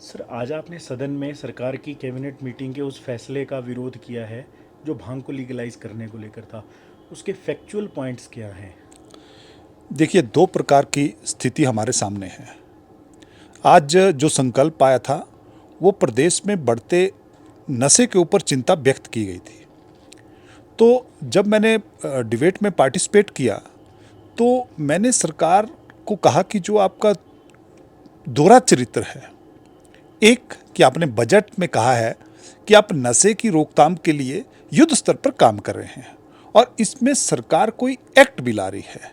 Sir, आज आपने सदन में सरकार की कैबिनेट मीटिंग के उस फैसले का विरोध किया है जो भांग को लीगलाइज करने को लेकर था। उसके फैक्चुअल पॉइंट्स क्या हैं? देखिए, दो प्रकार की स्थिति हमारे सामने है। आज जो संकल्प आया था वो प्रदेश में बढ़ते नशे के ऊपर चिंता व्यक्त की गई थी। तो जब मैंने डिबेट में पार्टिसिपेट किया तो मैंने सरकार को कहा कि जो आपका दोहरा चरित्र है, एक कि आपने बजट में कहा है कि आप नशे की रोकथाम के लिए युद्ध स्तर पर काम कर रहे हैं और इसमें सरकार कोई एक्ट भी ला रही है।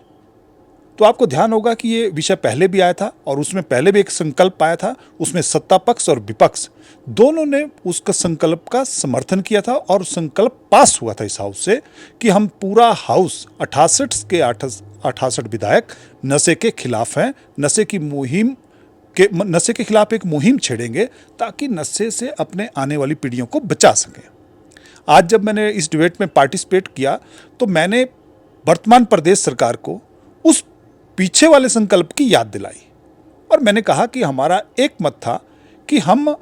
तो आपको ध्यान होगा कि ये विषय पहले भी आया था और उसमें पहले भी एक संकल्प आया था। उसमें सत्ता पक्ष और विपक्ष दोनों ने उसका संकल्प का समर्थन किया था और संकल्प पास हुआ था इस हाउस से कि हम पूरा हाउस 68 विधायक नशे के खिलाफ हैं। नशे के खिलाफ एक मुहिम छेड़ेंगे ताकि नशे से अपने आने वाली पीढ़ियों को बचा सकें। आज जब मैंने इस डिबेट में पार्टिसिपेट किया तो मैंने वर्तमान प्रदेश सरकार को उस पीछे वाले संकल्प की याद दिलाई और मैंने कहा कि हमारा एक मत था कि हम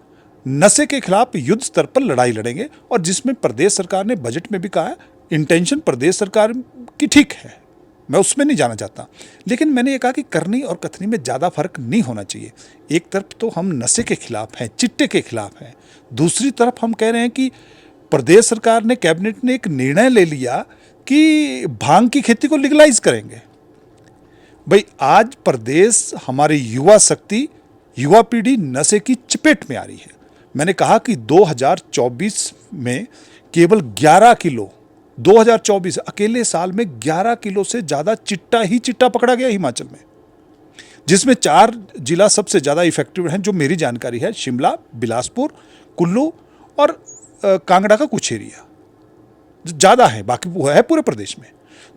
नशे के खिलाफ युद्ध स्तर पर लड़ाई लड़ेंगे और जिसमें प्रदेश सरकार ने बजट में भी कहा है, इंटेंशन प्रदेश सरकार की ठीक है, मैं उसमें नहीं जाना चाहता, लेकिन मैंने ये कहा कि करनी और कथनी में ज़्यादा फर्क नहीं होना चाहिए। एक तरफ तो हम नशे के खिलाफ हैं, चिट्टे के खिलाफ हैं, दूसरी तरफ हम कह रहे हैं कि प्रदेश सरकार ने, कैबिनेट ने एक निर्णय ले लिया कि भांग की खेती को लीगलाइज करेंगे। भाई, आज प्रदेश, हमारी युवा शक्ति, युवा पीढ़ी नशे की चपेट में आ रही है। मैंने कहा कि 2024 में केवल 11 किलो, 2024 अकेले साल में 11 किलो से ज़्यादा चिट्टा पकड़ा गया हिमाचल में, जिसमें 4 जिला सबसे ज़्यादा इफेक्टिव हैं जो मेरी जानकारी है, शिमला, बिलासपुर, कुल्लू और कांगड़ा का कुछ एरिया ज़्यादा है, बाकी वो है पूरे प्रदेश में।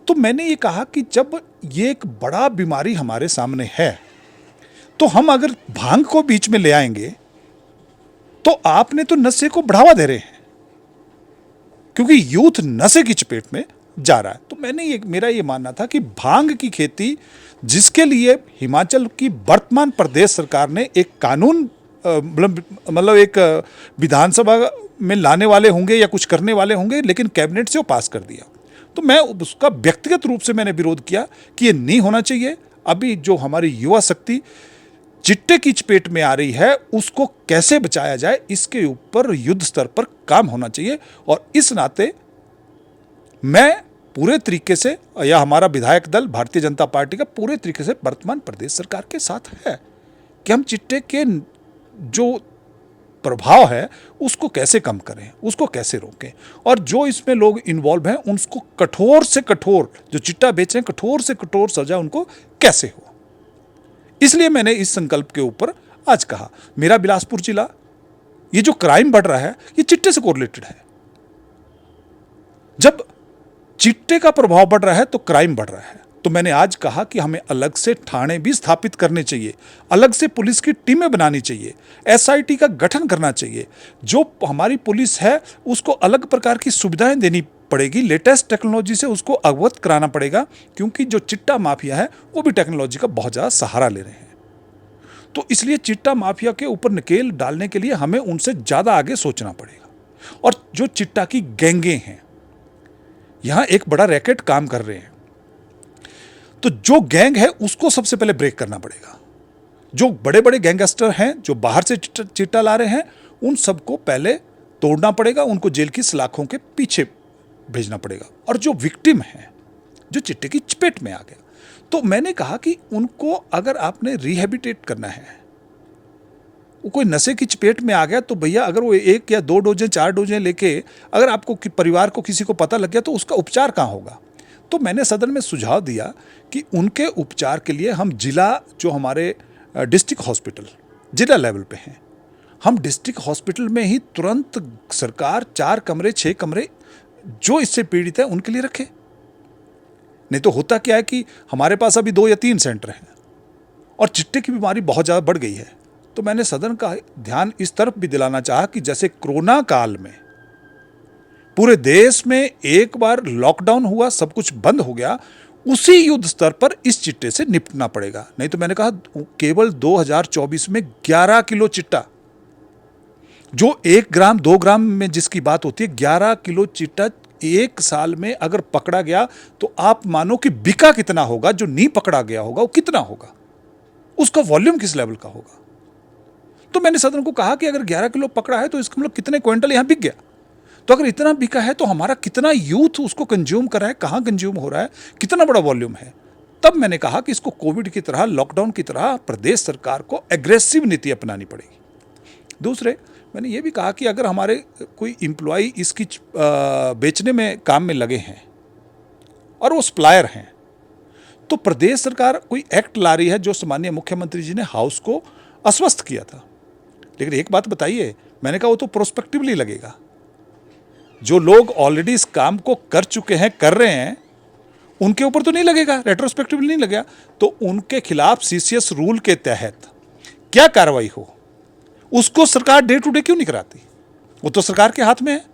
तो मैंने ये कहा कि जब ये एक बड़ा बीमारी हमारे सामने है तो हम अगर भांग को बीच में ले आएंगे तो आपने तो नशे को बढ़ावा दे रहे हैं, क्योंकि यूथ नशे की चपेट में जा रहा है। तो मेरा ये मानना था कि भांग की खेती, जिसके लिए हिमाचल की वर्तमान प्रदेश सरकार ने एक कानून मतलब एक विधानसभा में लाने वाले होंगे या कुछ करने वाले होंगे, लेकिन कैबिनेट से वो पास कर दिया, तो मैं उसका व्यक्तिगत रूप से मैंने विरोध किया कि ये नहीं होना चाहिए। अभी जो हमारी युवा शक्ति चिट्टे की चपेट में आ रही है, उसको कैसे बचाया जाए, इसके ऊपर युद्ध स्तर पर काम होना चाहिए। और इस नाते मैं पूरे तरीके से, या हमारा विधायक दल भारतीय जनता पार्टी का पूरे तरीके से वर्तमान प्रदेश सरकार के साथ है कि हम चिट्टे के जो प्रभाव है उसको कैसे कम करें, उसको कैसे रोकें, और जो इसमें लोग इन्वॉल्व हैं उनको कठोर से कठोर, जो चिट्टा बेच रहे हैं, कठोर से कठोर सजा उनको कैसे हो। इसलिए मैंने इस संकल्प के ऊपर आज कहा। मेरा बिलासपुर जिला, ये जो क्राइम बढ़ रहा है ये चिट्टे से कोरिलेटेड है। जब चिट्टे का प्रभाव बढ़ रहा है तो क्राइम बढ़ रहा है। तो मैंने आज कहा कि हमें अलग से थाने भी स्थापित करने चाहिए, अलग से पुलिस की टीमें बनानी चाहिए, एसआईटी का गठन करना चाहिए। जो हमारी पुलिस है उसको अलग प्रकार की सुविधाएं देनी पड़ेगी, लेटेस्ट टेक्नोलॉजी से उसको अवगत कराना पड़ेगा, क्योंकि जो चिट्टा माफिया है वो भी टेक्नोलॉजी का बहुत ज़्यादा सहारा ले रहे हैं। तो इसलिए चिट्टा माफिया के ऊपर नकेल डालने के लिए हमें उनसे ज़्यादा आगे सोचना पड़ेगा। और जो चिट्टा की गैंगे हैं, यहाँ एक बड़ा रैकेट काम कर रहे हैं, तो जो गैंग है उसको सबसे पहले ब्रेक करना पड़ेगा। जो बड़े बड़े गैंगस्टर हैं जो बाहर से चिट्टा ला रहे हैं, उन सबको पहले तोड़ना पड़ेगा, उनको जेल की सलाखों के पीछे भेजना पड़ेगा। और जो विक्टिम है, जो चिट्टे की चपेट में आ गया, तो मैंने कहा कि उनको अगर आपने रिहेबिटेट करना है, वो कोई नशे की चपेट में आ गया तो भैया, अगर वो 1 या 2 डोजें 4 डोजें लेके अगर आपको परिवार को किसी को पता लग गया तो उसका उपचार कहाँ होगा। तो मैंने सदन में सुझाव दिया कि उनके उपचार के लिए हम जिला, जो हमारे डिस्ट्रिक्ट हॉस्पिटल जिला लेवल पे हैं, हम डिस्ट्रिक्ट हॉस्पिटल में ही तुरंत सरकार 4 कमरे 6 कमरे जो इससे पीड़ित है उनके लिए रखे। नहीं तो होता क्या है कि हमारे पास अभी 2 या 3 सेंटर हैं और चिट्टे की बीमारी बहुत ज़्यादा बढ़ गई है। तो मैंने सदन का ध्यान इस तरफ भी दिलाना चाहा कि जैसे कोरोना काल में पूरे देश में एक बार लॉकडाउन हुआ, सब कुछ बंद हो गया, उसी युद्ध स्तर पर इस चिट्टे से निपटना पड़ेगा। नहीं तो मैंने कहा केवल 2024 में 11 किलो चिट्टा जो 1 ग्राम 2 ग्राम में जिसकी बात होती है, 11 किलो चिट्टा 1 साल में अगर पकड़ा गया तो आप मानो कि बिका कितना होगा, जो नहीं पकड़ा गया होगा वो कितना होगा, उसका वॉल्यूम किस लेवल का होगा। तो मैंने सदन को कहा कि अगर 11 किलो पकड़ा है तो इसका मतलब कितने क्विंटल यहां बिक गया। तो अगर इतना बिका है तो हमारा कितना यूथ उसको कंज्यूम कर रहा है, कहां कंज्यूम हो रहा है, कितना बड़ा वॉल्यूम है। तब मैंने कहा कि इसको कोविड की तरह, लॉकडाउन की तरह प्रदेश सरकार को एग्रेसिव नीति अपनानी पड़ेगी। दूसरे, मैंने ये भी कहा कि अगर हमारे कोई एम्प्लॉय इसकी बेचने में काम में लगे हैं और वो सप्लायर हैं, तो प्रदेश सरकार कोई एक्ट ला रही है जो सामान्य मुख्यमंत्री जी ने हाउस को आश्वस्त किया था। लेकिन एक बात बताइए, मैंने कहा वो तो प्रोस्पेक्टिवली लगेगा। जो लोग ऑलरेडी इस काम को कर चुके हैं, कर रहे हैं, उनके ऊपर तो नहीं लगेगा, रेट्रोस्पेक्टिवली नहीं लगेगा। तो उनके खिलाफ सीसीएस रूल के तहत क्या कार्रवाई हो, उसको सरकार डे टू डे क्यों नहीं कराती? वो तो सरकार के हाथ में है।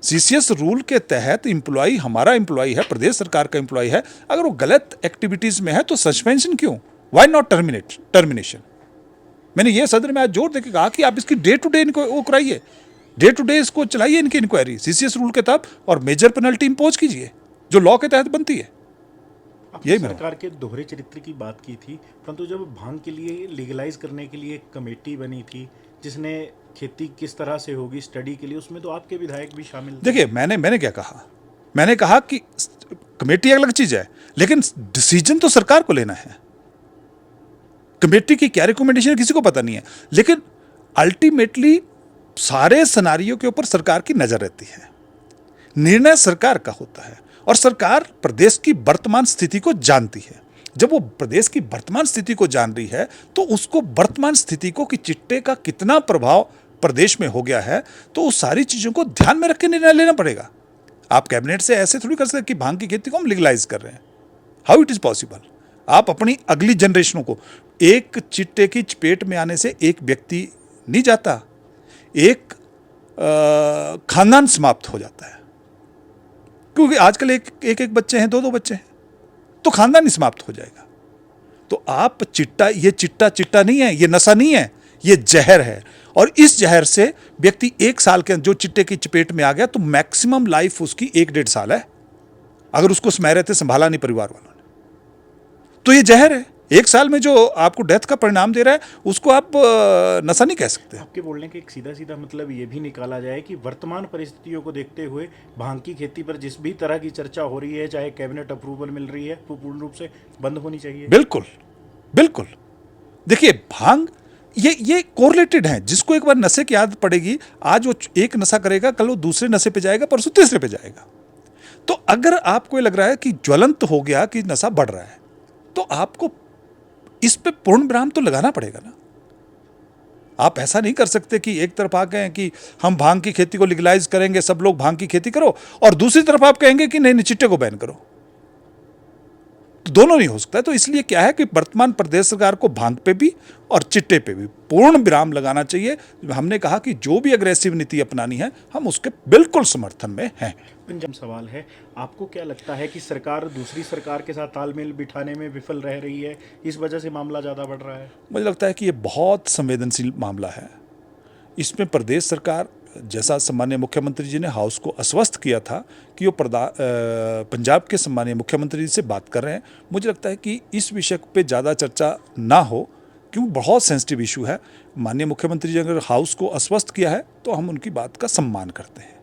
सीसीएस रूल के तहत एम्प्लॉय, हमारा एम्प्लॉय है, प्रदेश सरकार का एम्प्लॉय है, अगर वो गलत एक्टिविटीज में है तो सस्पेंशन क्यों, व्हाई नॉट टर्मिनेशन। मैंने ये सदन में आज जोर देकर कहा कि आप इसकी डे टू डे इनको वो कराइए, डे टू डे इसको चलाइए, इनकी इंक्वायरी सीसीएस रूल के तहत, और मेजर पेनल्टी इंपोज कीजिए जो लॉ के तहत बनती है। आपने सरकार के दोहरे चरित्र की बात की थी, परंतु जब भांग के लिए लीगलाइज करने के लिए एक कमेटी बनी थी जिसने खेती किस तरह से होगी स्टडी के लिए, उसमें तो आपके विधायक भी शामिल थे। देखिए, मैंने क्या कहा, मैंने कहा कि कमेटी अलग चीज है, लेकिन डिसीजन तो सरकार को लेना है। कमेटी की क्या रिकमेंडेशन किसी को पता नहीं है, लेकिन अल्टीमेटली सारे सिनेरियो के ऊपर सरकार की नजर रहती है, निर्णय सरकार का होता है, और सरकार प्रदेश की वर्तमान स्थिति को जानती है। जब वो प्रदेश की वर्तमान स्थिति को जान रही है तो उसको वर्तमान स्थिति को कि चिट्टे का कितना प्रभाव प्रदेश में हो गया है, तो उस सारी चीजों को ध्यान में रख के निर्णय लेना पड़ेगा। आप कैबिनेट से ऐसे थोड़ी कर सकते कि भांग की खेती को हम लीगलाइज कर रहे हैं, हाउ इट इज पॉसिबल। आप अपनी अगली जनरेशनों को, एक चिट्टे की चपेट में आने से एक व्यक्ति नहीं जाता, एक खानदान समाप्त हो जाता है। क्योंकि आजकल एक बच्चे हैं, दो बच्चे हैं, तो खानदान ही समाप्त हो जाएगा। तो आप चिट्टा, ये चिट्टा नहीं है, ये नशा नहीं है, ये जहर है। और इस जहर से व्यक्ति 1 साल के जो चिट्टे की चपेट में आ गया तो मैक्सिमम लाइफ उसकी 1-1.5 साल है, अगर उसको समय रहते संभाला नहीं परिवार वालों ने। तो ये जहर है। 1 साल में जो आपको डेथ का परिणाम दे रहा है उसको आप नशा नहीं कह सकते। आपके बोलने का एक सीधा सीधा मतलब ये भी निकाला जाए कि वर्तमान परिस्थितियों को देखते हुए भांग की खेती पर जिस भी तरह की चर्चा हो रही है, चाहे कैबिनेट अप्रूवल मिल रही है, वो पूर्ण रूप से बंद होनी चाहिए। बिल्कुल बिल्कुल। देखिए, भांग ये कोरिलेटेड है। जिसको एक बार नशे की आदत पड़ेगी, आज वो एक नशा करेगा, कल वो दूसरे नशे पे जाएगा, परसों तीसरे पे जाएगा। तो अगर आपको लग रहा है कि ज्वलंत हो गया, कि नशा बढ़ रहा है, तो आपको इस पे पूर्ण विराम तो लगाना पड़ेगा ना। आप ऐसा नहीं कर सकते कि एक तरफ आ गए कि हम भांग की खेती को लीगलाइज करेंगे, सब लोग भांग की खेती करो, और दूसरी तरफ आप कहेंगे कि नहीं, चिट्टे को बैन करो। तो दोनों नहीं हो सकता है। तो इसलिए क्या है कि वर्तमान प्रदेश सरकार को भांग पे भी और चिट्टे पे भी पूर्ण विराम लगाना चाहिए। हमने कहा कि जो भी अग्रेसिव नीति अपनानी है, हम उसके बिल्कुल समर्थन में हैं। पंजाब सवाल है, आपको क्या लगता है कि सरकार दूसरी सरकार के साथ तालमेल बिठाने में विफल रह रही है, इस वजह से मामला ज़्यादा बढ़ रहा है? मुझे लगता है कि ये बहुत संवेदनशील मामला है। इसमें प्रदेश सरकार, जैसा सम्माननीय मुख्यमंत्री जी ने हाउस को आश्वस्त किया था कि वो पंजाब के सम्माननीय मुख्यमंत्री जी से बात कर रहे हैं, मुझे लगता है कि इस विषय पे ज़्यादा चर्चा ना हो, क्योंकि बहुत सेंसिटिव इशू है। माननीय मुख्यमंत्री जी अगर हाउस को आश्वस्त किया है तो हम उनकी बात का सम्मान करते हैं।